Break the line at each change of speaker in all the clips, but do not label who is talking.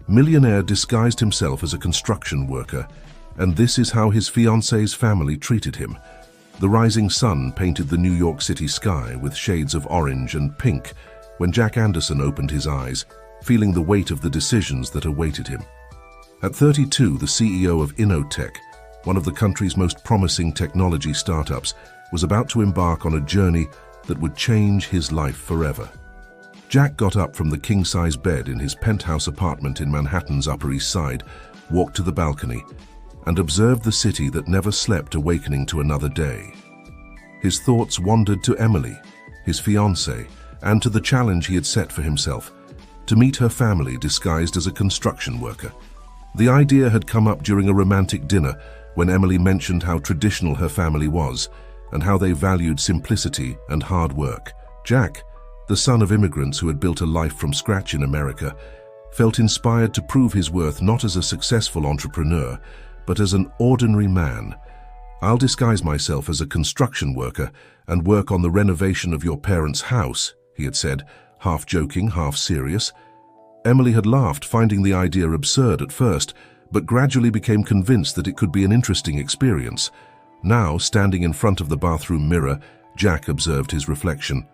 Millionaire disguised himself as a construction worker, and this is how his fiancée's family treated him. The rising sun painted the New York City sky with shades of orange and pink when Jack Anderson opened his eyes, feeling the weight of the decisions that awaited him. At 32, the CEO of Innotech, one of the country's most promising technology startups, was about to embark on a journey that would change his life forever. Jack got up from the king-size bed in his penthouse apartment in Manhattan's Upper East Side, walked to the balcony, and observed the city that never slept, awakening to another day. His thoughts wandered to Emily, his fiancée, and to the challenge he had set for himself, to meet her family disguised as a construction worker. The idea had come up during a romantic dinner when Emily mentioned how traditional her family was and how they valued simplicity and hard work. Jack, the son of immigrants who had built a life from scratch in America, felt inspired to prove his worth not as a successful entrepreneur, but as an ordinary man. "I'll disguise myself as a construction worker and work on the renovation of your parents' house," he had said, half joking, half serious. Emily had laughed, finding the idea absurd at first, but gradually became convinced that it could be an interesting experience. Now, standing in front of the bathroom mirror, Jack observed his reflection.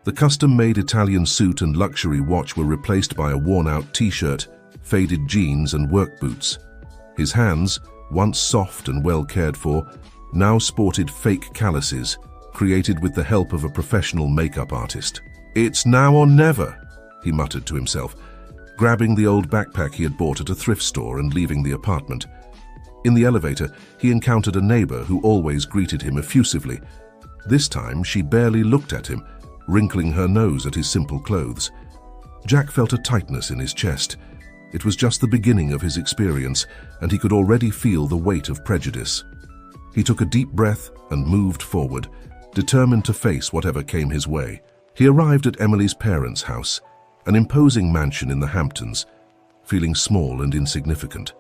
The custom-made Italian suit and luxury watch were replaced by a worn-out t-shirt, faded jeans, and work boots. His hands, once soft and well cared for, now sported fake calluses, created with the help of a professional makeup artist. "It's now or never," he muttered to himself, grabbing the old backpack he had bought at a thrift store and leaving the apartment. In the elevator, he encountered a neighbor who always greeted him effusively. This time, she barely looked at him, wrinkling her nose at his simple clothes. Jack felt a tightness in his chest. It was just the beginning of his experience, and he could already feel the weight of prejudice. He took a deep breath and moved forward, determined to face whatever came his way. He arrived at Emily's parents' house, an imposing mansion in the Hamptons, feeling small and insignificant.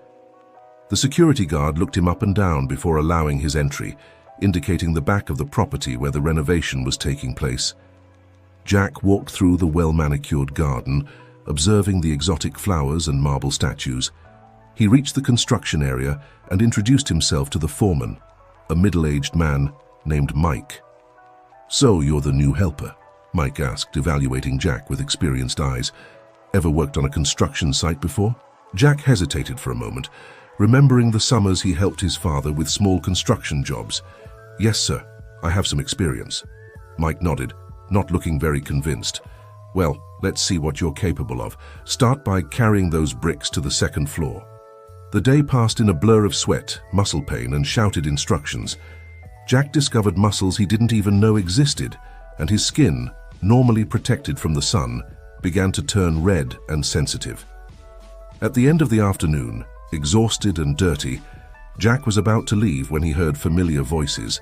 The security guard looked him up and down before allowing his entry, indicating the back of the property where the renovation was taking place. Jack walked through the well-manicured garden, observing the exotic flowers and marble statues. He reached the construction area and introduced himself to the foreman, a middle-aged man named Mike. "So you're the new helper?" Mike asked, evaluating Jack with experienced eyes. "Ever worked on a construction site before?" Jack hesitated for a moment, remembering the summers he helped his father with small construction jobs. "Yes, sir, I have some experience." Mike nodded, not looking very convinced. "Well, let's see what you're capable of. Start by carrying those bricks to the second floor." The day passed in a blur of sweat, muscle pain, and shouted instructions. Jack discovered muscles he didn't even know existed, and his skin, normally protected from the sun, began to turn red and sensitive. At the end of the afternoon, exhausted and dirty, Jack was about to leave when he heard familiar voices.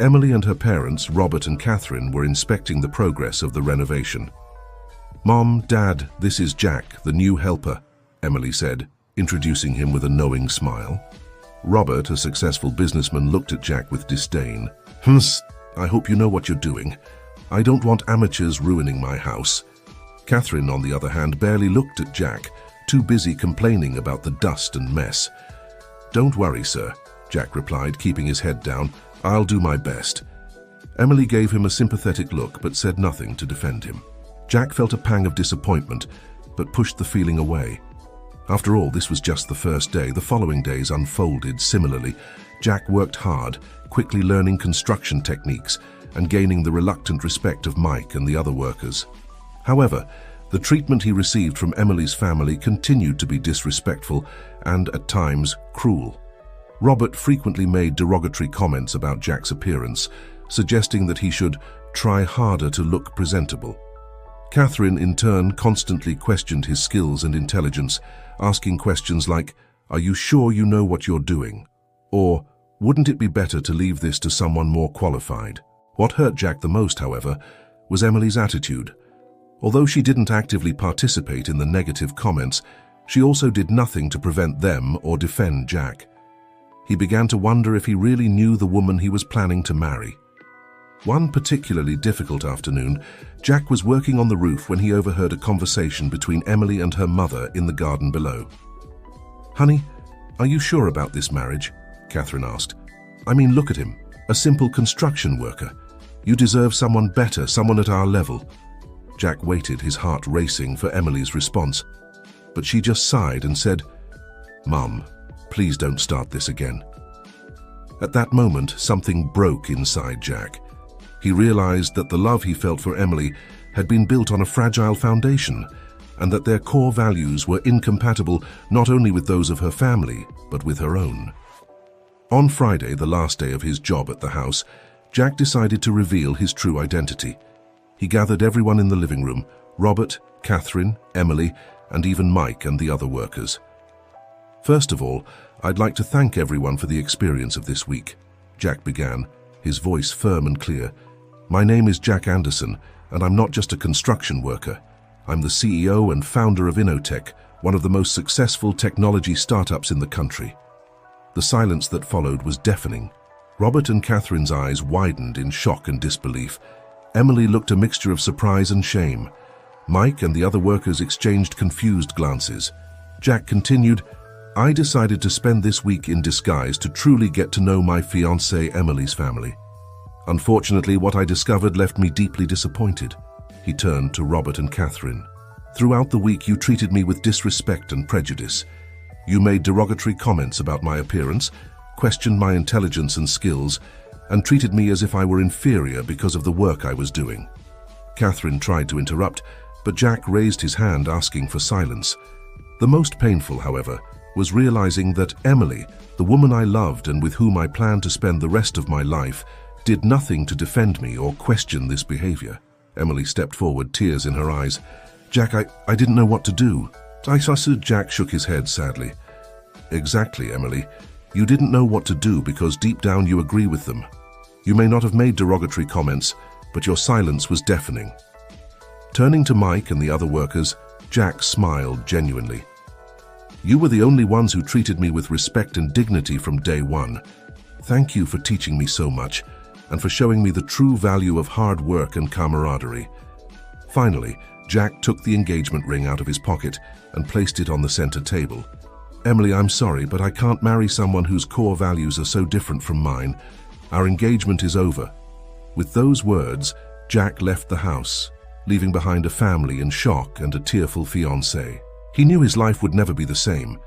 Emily and her parents, Robert and Catherine, were inspecting the progress of the renovation. "Mom, Dad, this is Jack, the new helper," Emily said, introducing him with a knowing smile. Robert, a successful businessman, looked at Jack with disdain. "I hope you know what you're doing. I don't want amateurs ruining my house." Catherine, on the other hand, barely looked at Jack, too busy complaining about the dust and mess. "Don't worry, sir," Jack replied, keeping his head down. "I'll do my best." Emily gave him a sympathetic look but said nothing to defend him. Jack felt a pang of disappointment, but pushed the feeling away. After all, this was just the first day. The following days unfolded similarly. Jack worked hard, quickly learning construction techniques and gaining the reluctant respect of Mike and the other workers. However, the treatment he received from Emily's family continued to be disrespectful and, at times, cruel. Robert frequently made derogatory comments about Jack's appearance, suggesting that he should try harder to look presentable. Catherine, in turn, constantly questioned his skills and intelligence, asking questions like, "Are you sure you know what you're doing?" Or, "Wouldn't it be better to leave this to someone more qualified?" What hurt Jack the most, however, was Emily's attitude. Although she didn't actively participate in the negative comments, she also did nothing to prevent them or defend Jack. He began to wonder if he really knew the woman he was planning to marry. One particularly difficult afternoon, Jack was working on the roof when he overheard a conversation between Emily and her mother in the garden below. "Honey, are you sure about this marriage?" Catherine asked. "I mean, look at him, a simple construction worker. You deserve someone better, someone at our level." Jack waited, his heart racing, for Emily's response. But she just sighed and said, "Mum, please don't start this again." At that moment, something broke inside Jack. He realized that the love he felt for Emily had been built on a fragile foundation, and that their core values were incompatible not only with those of her family, but with her own. On Friday, the last day of his job at the house, Jack decided to reveal his true identity. He gathered everyone in the living room: Robert, Catherine, Emily, and even Mike and the other workers. "First of all, I'd like to thank everyone for the experience of this week," Jack began, his voice firm and clear. "My name is Jack Anderson, and I'm not just a construction worker. I'm the CEO and founder of Innotech, one of the most successful technology startups in the country." The silence that followed was deafening. Robert and Catherine's eyes widened in shock and disbelief. Emily looked a mixture of surprise and shame. Mike and the other workers exchanged confused glances. Jack continued, "I decided to spend this week in disguise to truly get to know my fiancée Emily's family. Unfortunately, what I discovered left me deeply disappointed." He turned to Robert and Catherine. "Throughout the week, you treated me with disrespect and prejudice. You made derogatory comments about my appearance, questioned my intelligence and skills, and treated me as if I were inferior because of the work I was doing." Catherine tried to interrupt, but Jack raised his hand, asking for silence. The most painful, however, was realizing that Emily, the woman I loved and with whom I planned to spend the rest of my life, did nothing to defend me or question this behavior. Emily stepped forward, tears in her eyes. "Jack, I didn't know what to do." Jack shook his head sadly. "Exactly, Emily. You didn't know what to do because deep down you agree with them. You may not have made derogatory comments, but your silence was deafening." Turning to Mike and the other workers, Jack smiled genuinely. "You were the only ones who treated me with respect and dignity from day one. Thank you for teaching me so much, and for showing me the true value of hard work and camaraderie." Finally, Jack took the engagement ring out of his pocket and placed it on the center table. "Emily, I'm sorry, but I can't marry someone whose core values are so different from mine. Our engagement is over." With those words, Jack left the house, leaving behind a family in shock and a tearful fiancée. He knew his life would never be the same,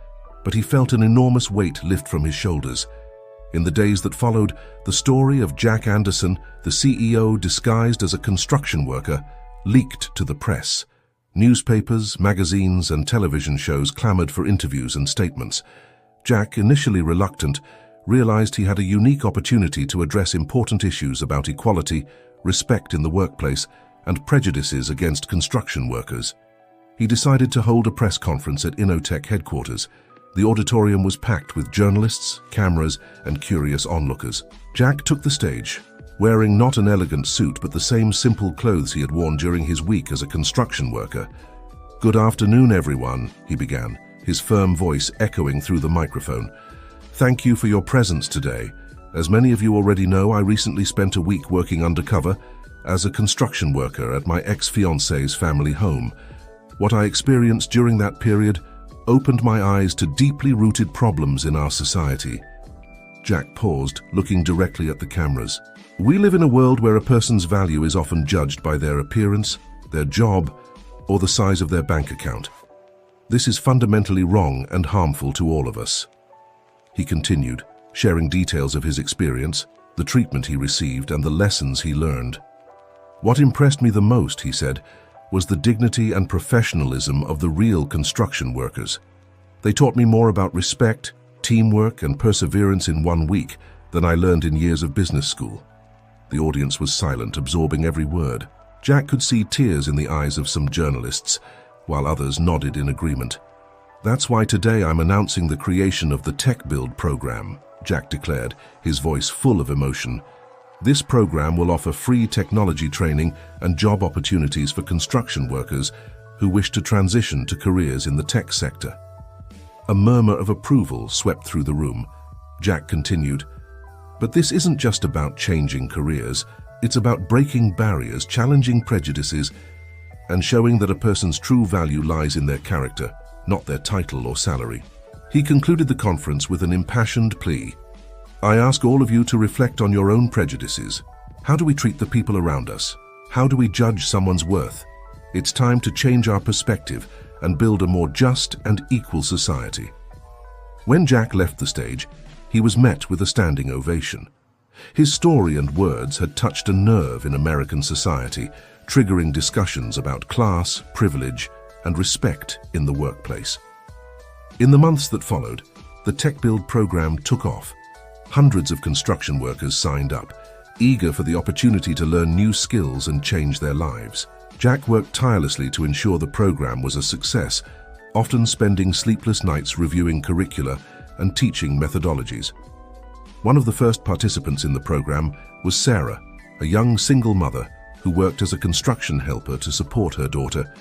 but he felt an enormous weight lift from his shoulders. In the days that followed, the story of Jack Anderson, the CEO disguised as a construction worker, leaked to the press. Newspapers, magazines, and television shows clamored for interviews and statements. Jack, initially reluctant, realized he had a unique opportunity to address important issues about equality, respect in the workplace, and prejudices against construction workers. He decided to hold a press conference at Innotech headquarters. The auditorium was packed with journalists, cameras, and curious onlookers. Jack took the stage, wearing not an elegant suit but the same simple clothes he had worn during his week as a construction worker. "Good afternoon, everyone," he began, his firm voice echoing through the microphone. "Thank you for your presence today. As many of you already know, I recently spent a week working undercover as a construction worker at my ex-fiancée's family home. What I experienced during that period opened my eyes to deeply rooted problems in our society." Jack paused, looking directly at the cameras. "We live in a world where a person's value is often judged by their appearance, their job, or the size of their bank account. This is fundamentally wrong and harmful to all of us." He continued, sharing details of his experience, the treatment he received, and the lessons he learned. "What impressed me the most," he said, "was the dignity and professionalism of the real construction workers. They taught me more about respect, teamwork, and perseverance in 1 week than I learned in years of business school." The audience was silent, absorbing every word. Jack could see tears in the eyes of some journalists, while others nodded in agreement. "That's why today I'm announcing the creation of the Tech Build program," Jack declared, his voice full of emotion. "This program will offer free technology training and job opportunities for construction workers who wish to transition to careers in the tech sector." A murmur of approval swept through the room. Jack continued, "But this isn't just about changing careers. It's about breaking barriers, challenging prejudices, and showing that a person's true value lies in their character, not their title or salary. He concluded the conference with an impassioned plea. I ask all of you to reflect on your own prejudices. How do we treat the people around us? How do we judge someone's worth? It's time to change our perspective and build a more just and equal society. When Jack left the stage, he was met with a standing ovation. His story and words had touched a nerve in American society, triggering discussions about class, privilege, and respect in the workplace. In the months that followed, the Tech Build program took off. Hundreds of construction workers signed up, eager for the opportunity to learn new skills and change their lives. Jack worked tirelessly to ensure the program was a success, often spending sleepless nights reviewing curricula and teaching methodologies. One of the first participants in the program was Sarah, a young single mother who worked as a construction helper to support her daughter.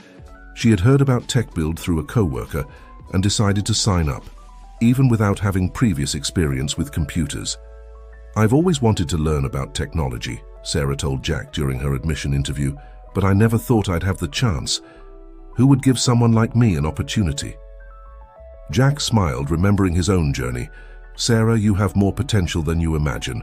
She had heard about Tech Build through a co-worker and decided to sign up, even without having previous experience with computers. I've always wanted to learn about technology, Sarah told Jack during her admission interview, but I never thought I'd have the chance. Who would give someone like me an opportunity? Jack smiled, remembering his own journey. Sarah, you have more potential than you imagine.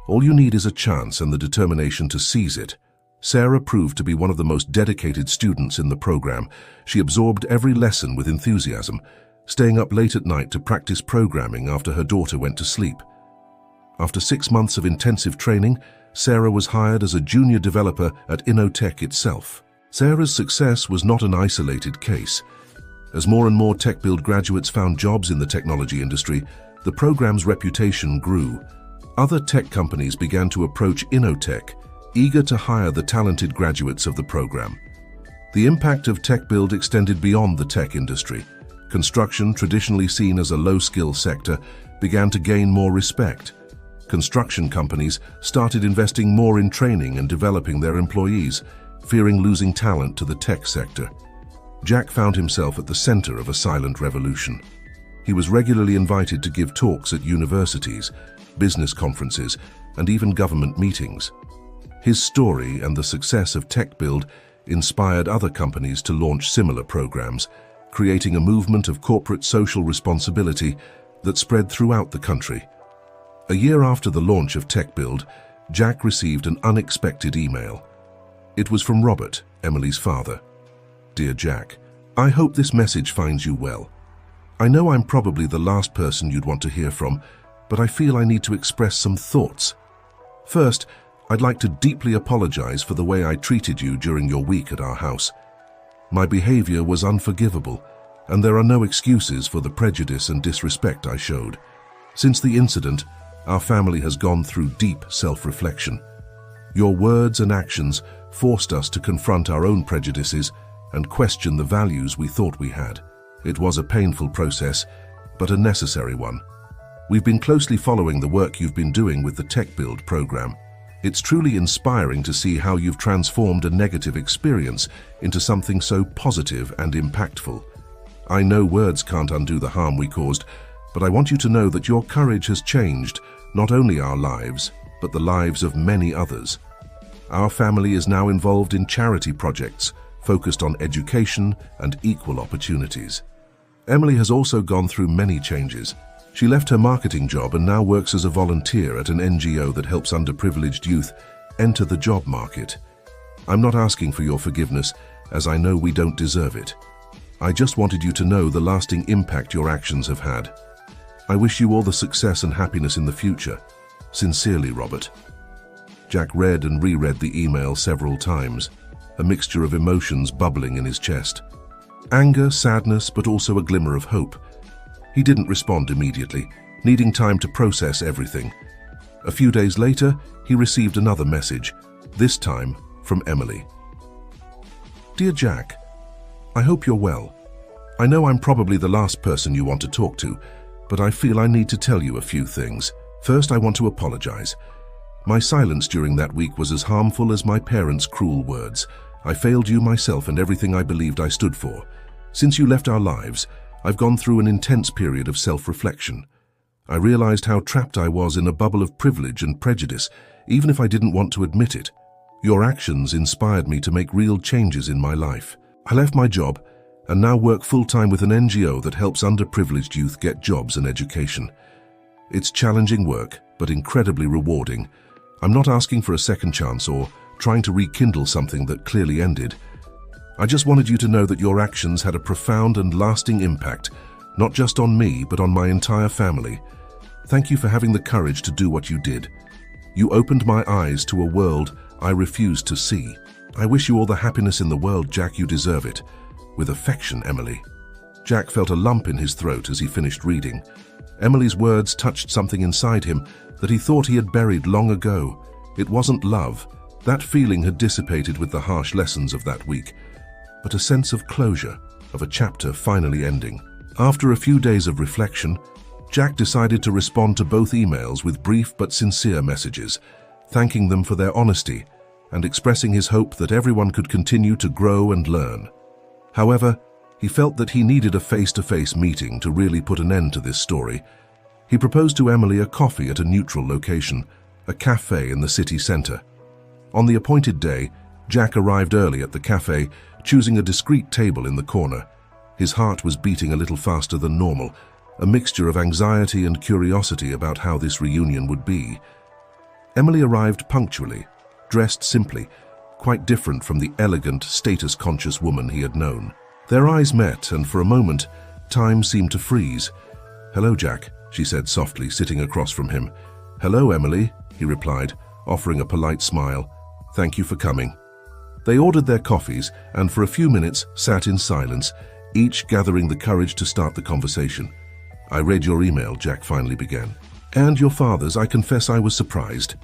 All you need is a chance and the determination to seize it. Sarah proved to be one of the most dedicated students in the program. She absorbed every lesson with enthusiasm, staying up late at night to practice programming after her daughter went to sleep. After 6 months of intensive training, Sarah was hired as a junior developer at Innotech itself. Sarah's success was not an isolated case. As more and more Tech Build graduates found jobs in the technology industry, the program's reputation grew. Other tech companies began to approach Innotech, eager to hire the talented graduates of the program. The impact of Tech Build extended beyond the tech industry. Construction, traditionally seen as a low-skill sector, began to gain more respect. Construction companies started investing more in training and developing their employees, fearing losing talent to the tech sector. Jack found himself at the center of a silent revolution. He was regularly invited to give talks at universities, business conferences, and even government meetings. His story and the success of Tech Build inspired other companies to launch similar programs, creating a movement of corporate social responsibility that spread throughout the country. A year after the launch of Tech Build, Jack received an unexpected email. It was from Robert, Emily's father. Dear Jack, I hope this message finds you well. I know I'm probably the last person you'd want to hear from, but I feel I need to express some thoughts. First, I'd like to deeply apologize for the way I treated you during your week at our house. My behavior was unforgivable, and there are no excuses for the prejudice and disrespect I showed. Since the incident, our family has gone through deep self-reflection. Your words and actions forced us to confront our own prejudices and question the values we thought we had. It was a painful process, but a necessary one. We've been closely following the work you've been doing with the Tech Build program. It's truly inspiring to see how you've transformed a negative experience into something so positive and impactful. I know words can't undo the harm we caused, but I want you to know that your courage has changed not only our lives, but the lives of many others. Our family is now involved in charity projects focused on education and equal opportunities. Emily has also gone through many changes. She left her marketing job and now works as a volunteer at an NGO that helps underprivileged youth enter the job market. I'm not asking for your forgiveness, as I know we don't deserve it. I just wanted you to know the lasting impact your actions have had. I wish you all the success and happiness in the future. Sincerely, Robert. Jack read and reread the email several times, a mixture of emotions bubbling in his chest. Anger, sadness, but also a glimmer of hope. He didn't respond immediately, needing time to process everything. A few days later, he received another message, this time from Emily. Dear Jack, I hope you're well. I know I'm probably the last person you want to talk to, but I feel I need to tell you a few things. First, I want to apologize. My silence during that week was as harmful as my parents' cruel words. I failed you, myself, and everything I believed I stood for. Since you left our lives, I've gone through an intense period of self-reflection. I realized how trapped I was in a bubble of privilege and prejudice, even if I didn't want to admit it. Your actions inspired me to make real changes in my life. I left my job and now work full-time with an NGO that helps underprivileged youth get jobs and education. It's challenging work, but incredibly rewarding. I'm not asking for a second chance or trying to rekindle something that clearly ended. I just wanted you to know that your actions had a profound and lasting impact, not just on me, but on my entire family. Thank you for having the courage to do what you did. You opened my eyes to a world I refused to see. I wish you all the happiness in the world, Jack. You deserve it. With affection, Emily. Jack felt a lump in his throat as he finished reading. Emily's words touched something inside him that he thought he had buried long ago. It wasn't love. That feeling had dissipated with the harsh lessons of that week, but a sense of closure, of a chapter finally ending. After a few days of reflection, Jack decided to respond to both emails with brief but sincere messages, thanking them for their honesty and expressing his hope that everyone could continue to grow and learn. However, he felt that he needed a face-to-face meeting to really put an end to this story. He proposed to Emily a coffee at a neutral location, a cafe in the city center. On the appointed day, Jack arrived early at the cafe, choosing a discreet table in the corner. His heart was beating a little faster than normal, a mixture of anxiety and curiosity about how this reunion would be. Emily arrived punctually, dressed simply, quite different from the elegant, status-conscious woman he had known. Their eyes met, and for a moment, time seemed to freeze. "Hello, Jack," she said softly, sitting across from him. "Hello, Emily," he replied, offering a polite smile. "Thank you for coming." They ordered their coffees and for a few minutes sat in silence, each gathering the courage to start the conversation. "I read your email," Jack finally began. "And your father's. I confess I was surprised."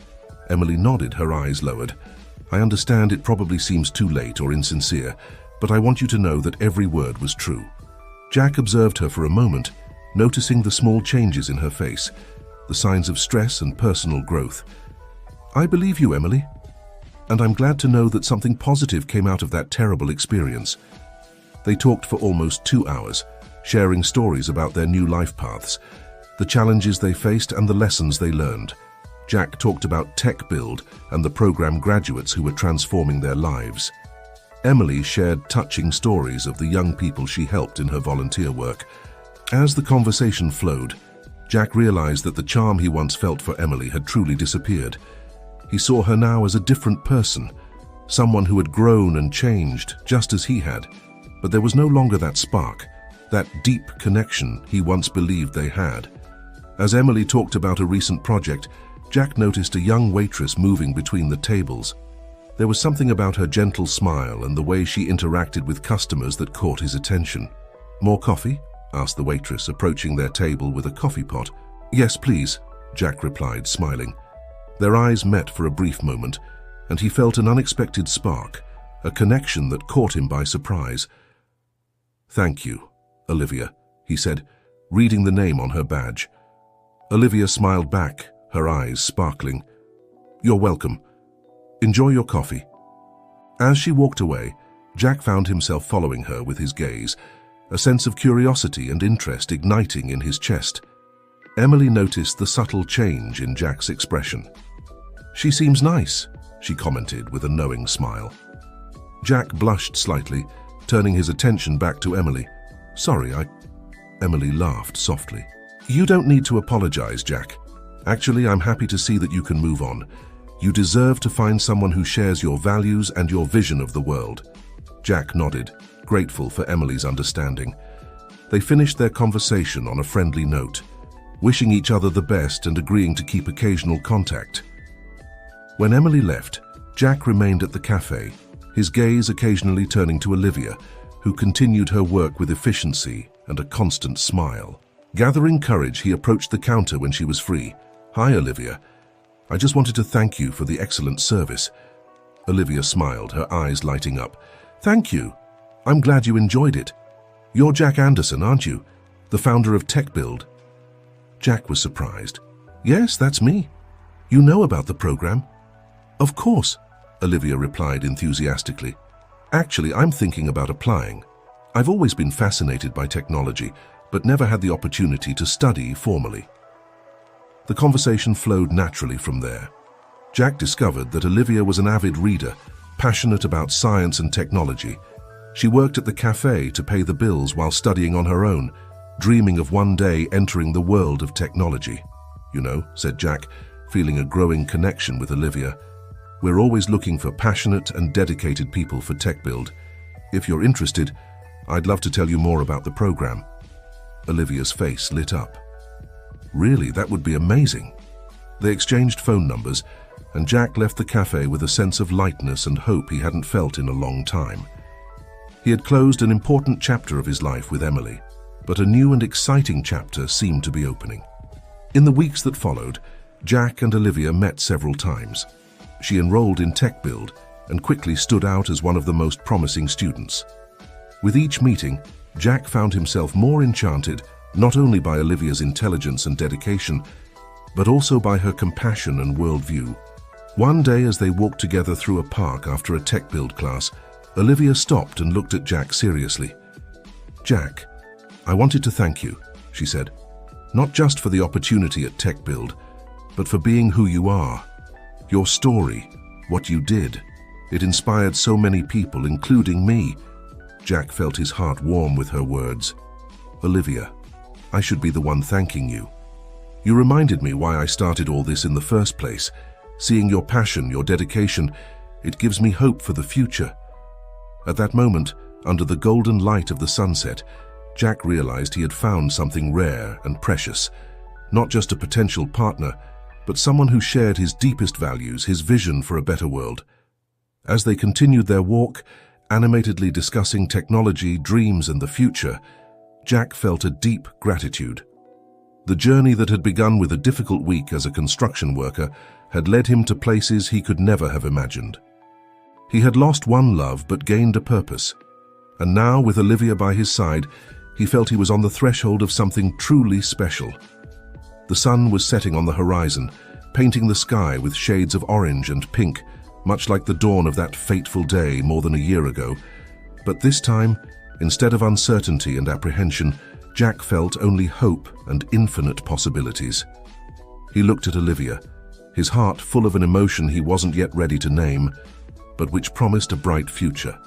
Emily nodded, her eyes lowered. "I understand it probably seems too late or insincere, but I want you to know that every word was true." Jack observed her for a moment, noticing the small changes in her face, the signs of stress and personal growth. "I believe you, Emily, and I'm glad to know that something positive came out of that terrible experience." They talked for almost 2 hours, sharing stories about their new life paths, the challenges they faced and the lessons they learned. Jack talked about Tech Build and the program graduates who were transforming their lives. Emily shared touching stories of the young people she helped in her volunteer work. As the conversation flowed, Jack realized that the charm he once felt for Emily had truly disappeared. He saw her now as a different person, someone who had grown and changed just as he had. But there was no longer that spark, that deep connection he once believed they had. As Emily talked about a recent project, Jack noticed a young waitress moving between the tables. There was something about her gentle smile and the way she interacted with customers that caught his attention. "More coffee?" asked the waitress, approaching their table with a coffee pot. "Yes, please," Jack replied, smiling. Their eyes met for a brief moment, and he felt an unexpected spark, a connection that caught him by surprise. "Thank you, Olivia," he said, reading the name on her badge. Olivia smiled back, her eyes sparkling. "You're welcome. Enjoy your coffee." As she walked away, Jack found himself following her with his gaze, a sense of curiosity and interest igniting in his chest. Emily noticed the subtle change in Jack's expression. "She seems nice," she commented with a knowing smile. Jack blushed slightly, turning his attention back to Emily. "Sorry, Emily laughed softly. "You don't need to apologize, Jack. Actually, I'm happy to see that you can move on. You deserve to find someone who shares your values and your vision of the world." Jack nodded, grateful for Emily's understanding. They finished their conversation on a friendly note, wishing each other the best and agreeing to keep occasional contact. When Emily left, Jack remained at the cafe, his gaze occasionally turning to Olivia, who continued her work with efficiency and a constant smile. Gathering courage, he approached the counter when she was free. "Hi, Olivia. I just wanted to thank you for the excellent service." Olivia smiled, her eyes lighting up. "Thank you. I'm glad you enjoyed it. You're Jack Anderson, aren't you? The founder of Tech Build?" Jack was surprised. "Yes, that's me. You know about the program?" "Of course," Olivia replied enthusiastically. "Actually, I'm thinking about applying. I've always been fascinated by technology, but never had the opportunity to study formally." The conversation flowed naturally from there. Jack discovered that Olivia was an avid reader, passionate about science and technology. She worked at the cafe to pay the bills while studying on her own, dreaming of one day entering the world of technology. "You know," said Jack, feeling a growing connection with Olivia, "we're always looking for passionate and dedicated people for TechBuild. If you're interested, I'd love to tell you more about the program." Olivia's face lit up. "Really, that would be amazing." They exchanged phone numbers, and Jack left the cafe with a sense of lightness and hope he hadn't felt in a long time. He had closed an important chapter of his life with Emily, but a new and exciting chapter seemed to be opening. In the weeks that followed, Jack and Olivia met several times. She enrolled in TechBuild and quickly stood out as one of the most promising students. With each meeting, Jack found himself more enchanted not only by Olivia's intelligence and dedication, but also by her compassion and worldview. One day, as they walked together through a park after a TechBuild class, Olivia stopped and looked at Jack seriously. "Jack, I wanted to thank you," she said, "not just for the opportunity at TechBuild, but for being who you are. Your story, what you did, it inspired so many people, including me." Jack felt his heart warm with her words. "Olivia, I should be the one thanking you. You reminded me why I started all this in the first place. Seeing your passion, your dedication, it gives me hope for the future." At that moment, under the golden light of the sunset, Jack realized he had found something rare and precious. Not just a potential partner, but someone who shared his deepest values, his vision for a better world. As they continued their walk, animatedly discussing technology, dreams, and the future, Jack felt a deep gratitude. The journey that had begun with a difficult week as a construction worker had led him to places he could never have imagined. He had lost one love but gained a purpose. And now, with Olivia by his side, he felt he was on the threshold of something truly special. The sun was setting on the horizon, painting the sky with shades of orange and pink, much like the dawn of that fateful day more than a year ago. But this time, instead of uncertainty and apprehension, Jack felt only hope and infinite possibilities. He looked at Olivia, his heart full of an emotion he wasn't yet ready to name, but which promised a bright future.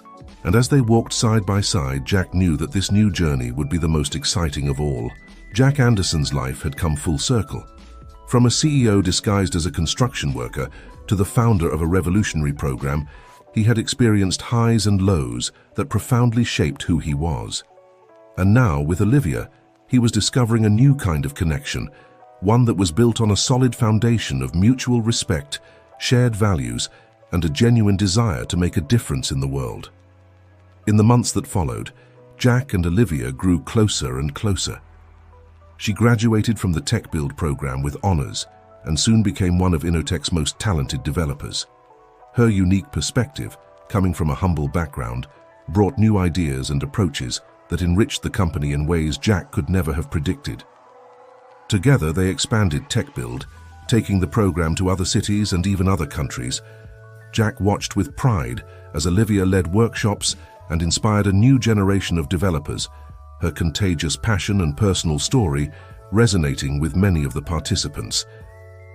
And as they walked side by side, Jack knew that this new journey would be the most exciting of all. Jack Anderson's life had come full circle. From a CEO disguised as a construction worker to the founder of a revolutionary program, he had experienced highs and lows that profoundly shaped who he was. And now, with Olivia, he was discovering a new kind of connection, one that was built on a solid foundation of mutual respect, shared values, and a genuine desire to make a difference in the world. In the months that followed, Jack and Olivia grew closer and closer. She graduated from the TechBuild program with honors and soon became one of Innotech's most talented developers. Her unique perspective, coming from a humble background, brought new ideas and approaches that enriched the company in ways Jack could never have predicted. Together, they expanded TechBuild, taking the program to other cities and even other countries. Jack watched with pride as Olivia led workshops and inspired a new generation of developers, her contagious passion and personal story resonating with many of the participants.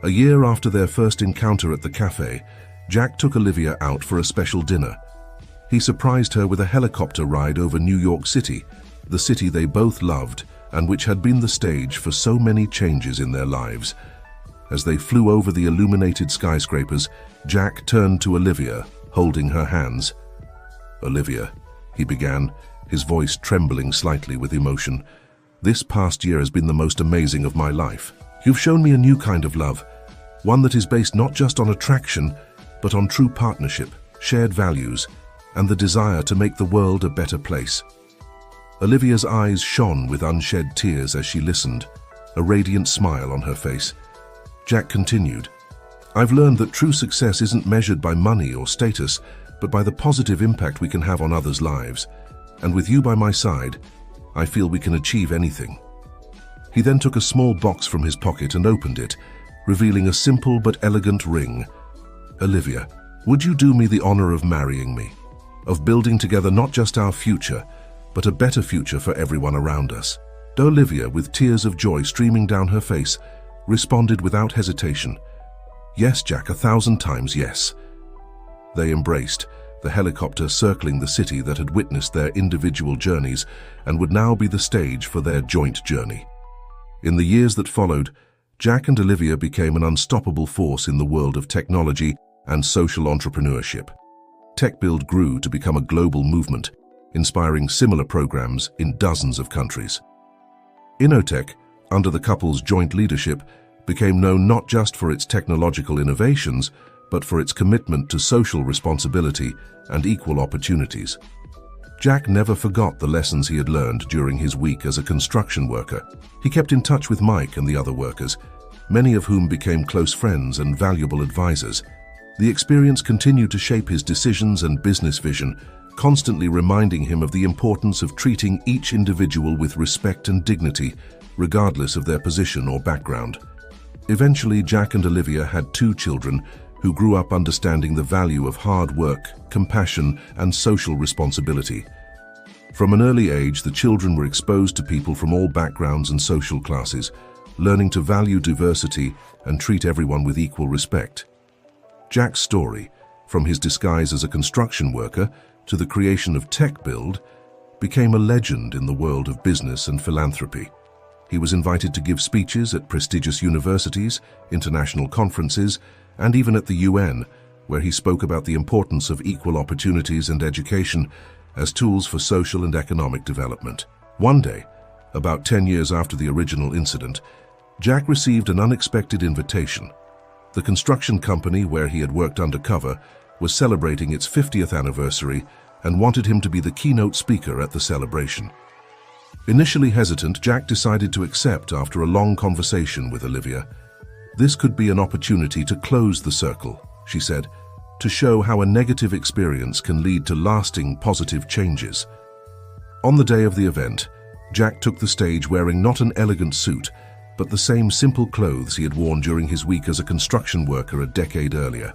A year after their first encounter at the cafe, Jack took Olivia out for a special dinner. He surprised her with a helicopter ride over New York City, the city they both loved and which had been the stage for so many changes in their lives. As they flew over the illuminated skyscrapers, Jack turned to Olivia, holding her hands. "Olivia," he began, his voice trembling slightly with emotion, "this past year has been the most amazing of my life. You've shown me a new kind of love, one that is based not just on attraction, but on true partnership, shared values, and the desire to make the world a better place." Olivia's eyes shone with unshed tears as she listened, a radiant smile on her face. Jack continued, "I've learned that true success isn't measured by money or status, but by the positive impact we can have on others' lives. And with you by my side, I feel we can achieve anything." He then took a small box from his pocket and opened it, revealing a simple but elegant ring. "Olivia, would you do me the honor of marrying me? Of building together not just our future, but a better future for everyone around us?" Olivia, with tears of joy streaming down her face, responded without hesitation. "Yes, Jack, 1,000 times yes." They embraced, the helicopter circling the city that had witnessed their individual journeys and would now be the stage for their joint journey. In the years that followed, Jack and Olivia became an unstoppable force in the world of technology and social entrepreneurship. TechBuild grew to become a global movement, inspiring similar programs in dozens of countries. Innotech, under the couple's joint leadership, became known not just for its technological innovations, but for its commitment to social responsibility and equal opportunities. Jack never forgot the lessons he had learned during his week as a construction worker. He kept in touch with Mike and the other workers, many of whom became close friends and valuable advisors. The experience continued to shape his decisions and business vision, constantly reminding him of the importance of treating each individual with respect and dignity, regardless of their position or background. Eventually, Jack and Olivia had 2 children who grew up understanding the value of hard work, compassion, and social responsibility. From an early age, the children were exposed to people from all backgrounds and social classes, learning to value diversity and treat everyone with equal respect. Jack's story, from his disguise as a construction worker to the creation of TechBuild, became a legend in the world of business and philanthropy. He was invited to give speeches at prestigious universities, international conferences, and even at the UN, where he spoke about the importance of equal opportunities and education as tools for social and economic development. One day, about 10 years after the original incident, Jack received an unexpected invitation. The construction company where he had worked undercover was celebrating its 50th anniversary and wanted him to be the keynote speaker at the celebration. Initially hesitant, Jack decided to accept after a long conversation with Olivia. "This could be an opportunity to close the circle," she said, "to show how a negative experience can lead to lasting positive changes." On the day of the event, Jack took the stage wearing not an elegant suit, but the same simple clothes he had worn during his week as a construction worker a decade earlier.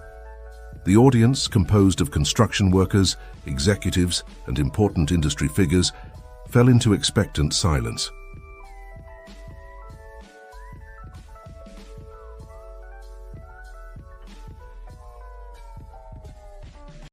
The audience, composed of construction workers, executives, and important industry figures, fell into expectant silence.